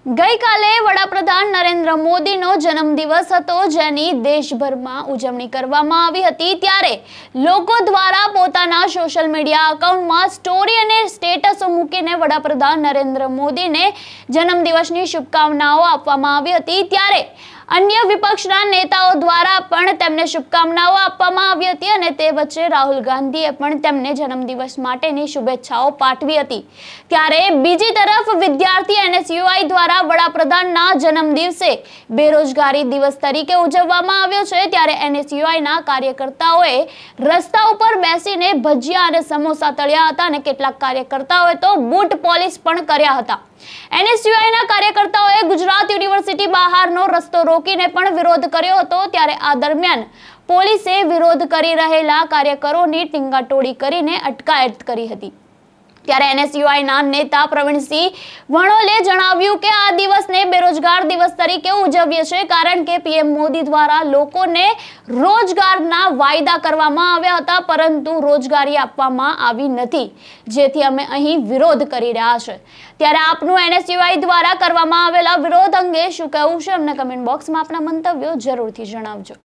ગઈકાલે વડાપ્રધાન નરેન્દ્ર મોદીનો જન્મદિવસ હતો, જેની દેશભરમાં ઉજવણી કરવામાં આવી હતી। ત્યારે લોકો દ્વારા પોતાના સોશિયલ મીડિયા એકાઉન્ટમાં સ્ટોરી અને સ્ટેટસો મૂકીને વડાપ્રધાન નરેન્દ્ર મોદીને જન્મદિવસની શુભકામનાઓ આપવામાં આવી હતી। ત્યારે અન્ય વિપક્ષના નેતાઓ દ્વારા પણ તેમને શુભકામનાઓ આપવામાં આવી હતી અને તે વચ્ચે રાહુલ ગાંધીએ પણ તેમને જન્મદિવસ માટેની શુભેચ્છાઓ પાઠવી હતી। ત્યારે બીજી તરફ વિદ્યાર્થી એનએસયુઆઈ દ્વારા વડાપ્રધાનના જન્મદિવસે બેરોજગારી દિવસ તરીકે ઉજવવામાં આવ્યો છે। ત્યારે એનએસયુઆઈના કાર્યકર્તાઓએ રસ્તા ઉપર બેસીને ભજીયા અને સમોસા તળ્યા હતા અને કેટલાક કાર્યકર્તાઓએ તો બૂટ પોલિશ પણ કર્યા હતા। એનએસયુઆઈના કાર્યકર્તાઓએ ગુજરાત યુનિવર્સિટી બહારનો રસ્તો રોકીને પણ વિરોધ કર્યો હતો। ત્યારે આ દરમિયાન પોલીસે વિરોધ કરી રહેલા કાર્યકરોની ટીંગાટોળી કરીને અટકાયત કરી હતી। ત્યારે એનએસયુઆઈના નેતા પ્રવીણસિંહ વણોલે જણાવ્યું કે આ દિવસને બેરોજગાર દિવસ તરીકે ઉજવીએ છીએ, કારણ કે પીએમ મોદી દ્વારા લોકોને રોજગારના વાયદા કરવામાં આવ્યા હતા, પરંતુ રોજગારી આપવામાં આવી નથી, જેથી અમે અહીં વિરોધ કરી રહ્યા છે। ત્યારે આપનું એનએસયુઆઈ દ્વારા કરવામાં આવેલા વિરોધ અંગે શું કહેવું છે, અમને કમેન્ટ બોક્સમાં આપના મંતવ્યો જરૂરથી જણાવજો।